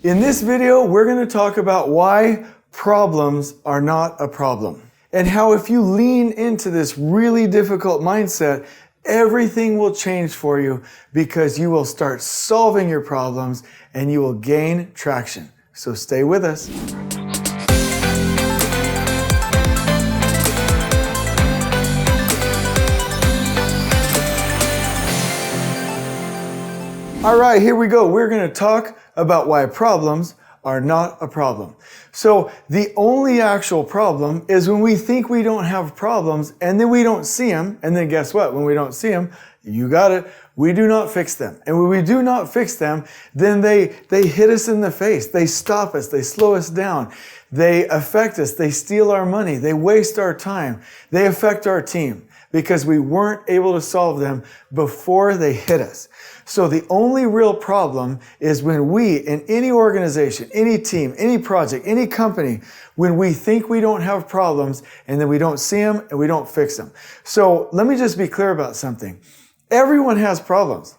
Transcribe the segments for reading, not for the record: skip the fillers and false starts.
In this video, we're going to talk about why problems are not a problem, and how if you lean into this really difficult mindset, everything will change for you because you will start solving your problems and you will gain traction. So stay with us. All right, here we go. We're going to talk about why problems are not a problem. So the only actual problem is when we think we don't have problems and then we don't see them. And then guess what? When we don't see them, you got it, we do not fix them. And when we do not fix them, then they hit us in the face. They stop us. They slow us down. They affect us. They steal our money. They waste our time. They affect our team because we weren't able to solve them before they hit us. So the only real problem is when we, in any organization, any team, any project, any company, when we think we don't have problems and then we don't see them and we don't fix them. So let me just be clear about something. Everyone has problems.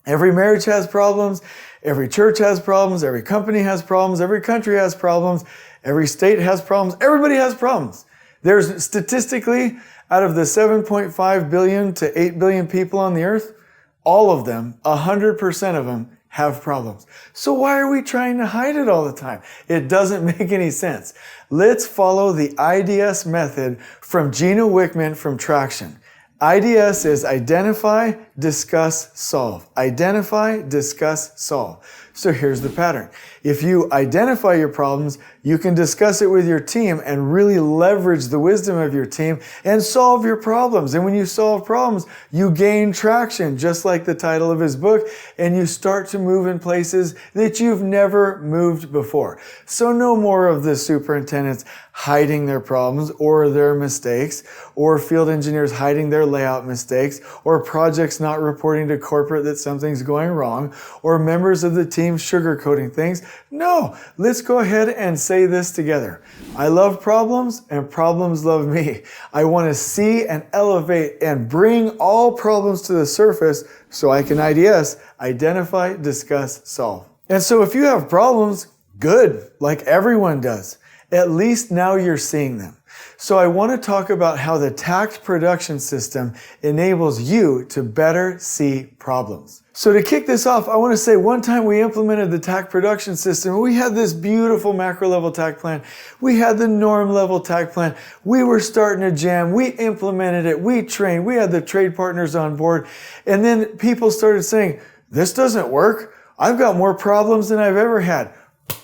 Every marriage has problems. Every church has problems. Every company has problems. Every country has problems. Every state has problems. Everybody has problems. There's statistically, out of the 7.5 billion to 8 billion people on the earth, all of them, 100% of them, have problems. So why are we trying to hide it all the time? It doesn't make any sense. Let's follow the IDS method from Gino Wickman from Traction. IDS is identify, discuss, solve. Identify, discuss, solve. So here's the pattern. If you identify your problems, you can discuss it with your team and really leverage the wisdom of your team and solve your problems. And when you solve problems, you gain traction, just like the title of his book, and you start to move in places that you've never moved before. So no more of the superintendents hiding their problems or their mistakes, or field engineers hiding their layout mistakes, or projects not reporting to corporate that something's going wrong, or members of the team sugarcoating things. No, let's go ahead and say this together. I love problems and problems love me. I want to see and elevate and bring all problems to the surface so I can IDS, identify, discuss, solve. And so if you have problems, good, like everyone does. At least now you're seeing them. So I want to talk about how the Takt production system enables you to better see problems. So to kick this off, I want to say one time we implemented the Takt production system. We had this beautiful macro level Takt plan. We had the norm level Takt plan. We were starting to jam. We implemented it. We trained. We had the trade partners on board. And then people started saying, this doesn't work. I've got more problems than I've ever had.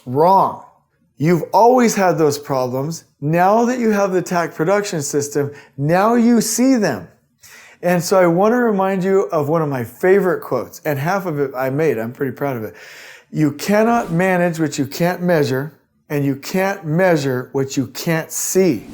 Wrong. You've always had those problems. Now that you have the Takt production system, now you see them. And so I want to remind you of one of my favorite quotes, and half of it I made. I'm pretty proud of it. You cannot manage what you can't measure, and you can't measure what you can't see.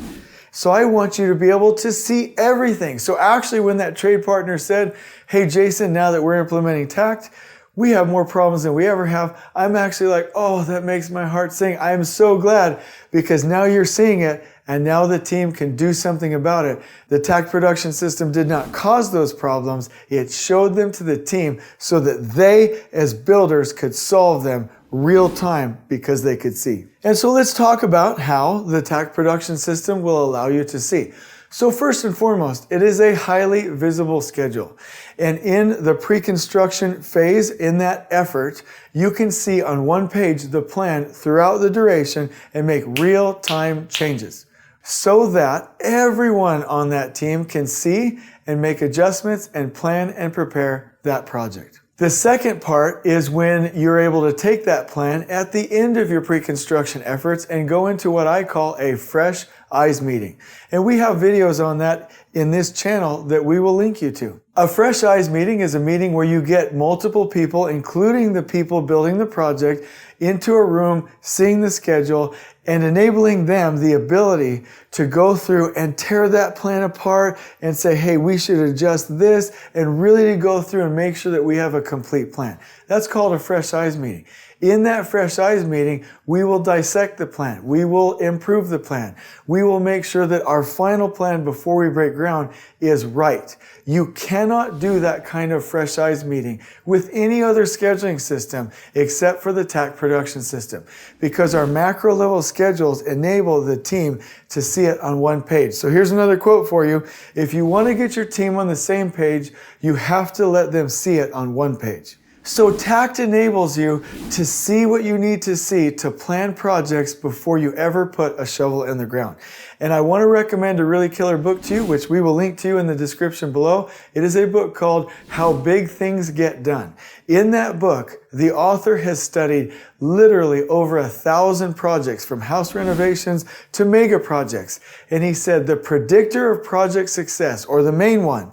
So I want you to be able to see everything. So actually when that trade partner said, hey Jason, now that we're implementing Takt, we have more problems than we ever have, I'm actually like, oh, that makes my heart sing. I am so glad because now you're seeing it and now the team can do something about it. The Takt production system did not cause those problems. It showed them to the team so that they, as builders, could solve them real time because they could see. And so let's talk about how the Takt production system will allow you to see. So first and foremost, it is a highly visible schedule. And in the pre-construction phase, in that effort, you can see on one page the plan throughout the duration and make real-time changes so that everyone on that team can see and make adjustments and plan and prepare that project. The second part is when you're able to take that plan at the end of your pre-construction efforts and go into what I call a fresh eyes meeting. And we have videos on that in this channel that we will link you to. A fresh eyes meeting is a meeting where you get multiple people, including the people building the project, into a room, seeing the schedule, and enabling them the ability to go through and tear that plan apart and say, hey, we should adjust this, and really to go through and make sure that we have a complete plan. That's called a fresh eyes meeting. In that fresh eyes meeting, we will dissect the plan. We will improve the plan. We will make sure that our final plan before we break ground is right. You cannot do that kind of fresh eyes meeting with any other scheduling system except for the Takt production system, because our macro level schedules enable the team to see it on one page. So here's another quote for you. If you want to get your team on the same page, you have to let them see it on one page. So Takt enables you to see what you need to see to plan projects before you ever put a shovel in the ground. And I want to recommend a really killer book to you, which we will link to you in the description below. It is a book called How Big Things Get Done. In that book, the author has studied literally over 1,000 projects, from house renovations to mega projects. And he said the predictor of project success, or the main one,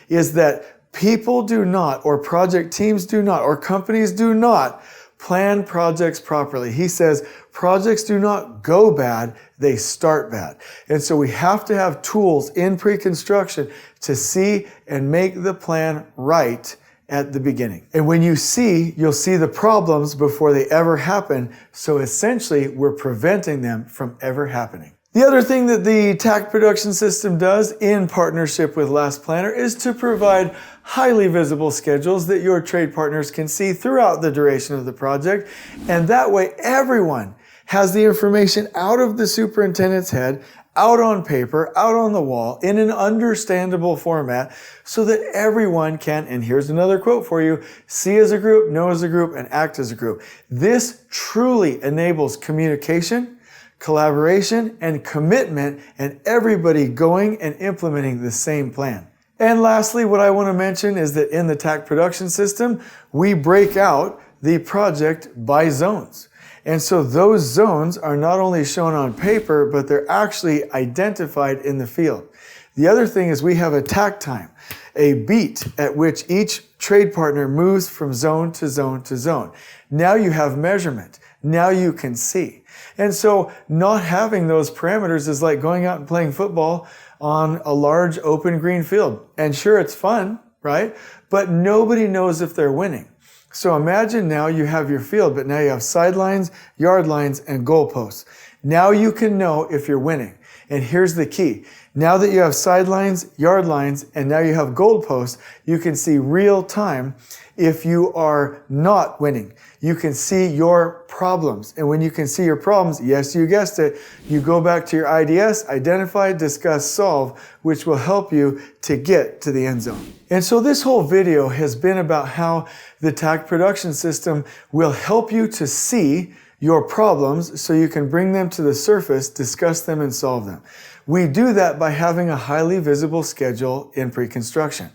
is that people do not, or project teams do not, or companies do not plan projects properly. He says projects do not go bad, they start bad. And so we have to have tools in pre-construction to see and make the plan right at the beginning. And when you see, you'll see the problems before they ever happen. So essentially, we're preventing them from ever happening. The other thing that the Takt production system does in partnership with Last Planner is to provide highly visible schedules that your trade partners can see throughout the duration of the project. And that way, everyone has the information out of the superintendent's head, out on paper, out on the wall, in an understandable format, so that everyone can, and here's another quote for you, see as a group, know as a group, and act as a group. This truly enables communication, collaboration, and commitment, and everybody going and implementing the same plan. And lastly, what I want to mention is that in the Takt production system, we break out the project by zones. And so those zones are not only shown on paper, but they're actually identified in the field. The other thing is we have a takt time, a beat at which each trade partner moves from zone to zone to zone. Now you have measurement. Now you can see. And so not having those parameters is like going out and playing football on a large open green field. And sure, it's fun, right? But nobody knows if they're winning. So imagine now you have your field, but now you have sidelines, yard lines, and goalposts. Now you can know if you're winning. And here's the key. Now that you have sidelines, yard lines, and now you have goalposts, you can see real time if you are not winning. You can see your problems. And when you can see your problems, yes, you guessed it, you go back to your IDS, identify, discuss, solve, which will help you to get to the end zone. And so this whole video has been about how the Takt production system will help you to see your problems so you can bring them to the surface, discuss them, and solve them. We do that by having a highly visible schedule in pre-construction,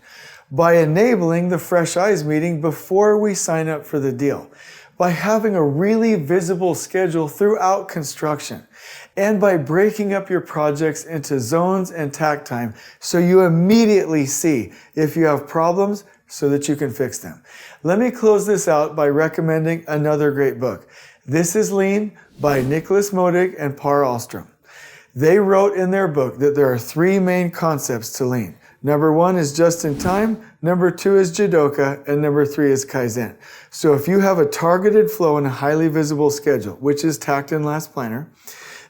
by enabling the fresh eyes meeting before we sign up for the deal, by having a really visible schedule throughout construction, and by breaking up your projects into zones and takt time so you immediately see if you have problems so that you can fix them. Let me close this out by recommending another great book. This is Lean by Nicholas Modig and Par Ahlstrom. They wrote in their book that there are three main concepts to Lean. Number one is just in time, number two is Jidoka, and number three is Kaizen. So if you have a targeted flow and a highly visible schedule, which is Takt and Last Planner,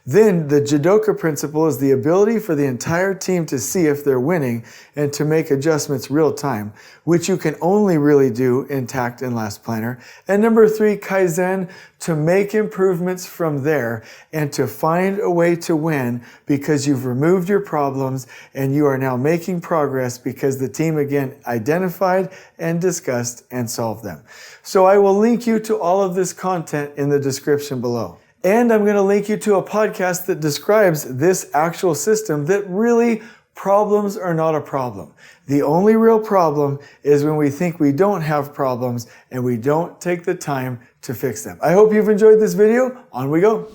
then the Jidoka principle is the ability for the entire team to see if they're winning and to make adjustments real time, which you can only really do in Takt and Last Planner. And number three, Kaizen, to make improvements from there and to find a way to win because you've removed your problems and you are now making progress because the team again identified and discussed and solved them. So I will link you to all of this content in the description below. And I'm going to link you to a podcast that describes this actual system that really problems are not a problem. The only real problem is when we think we don't have problems and we don't take the time to fix them. I hope you've enjoyed this video. On we go.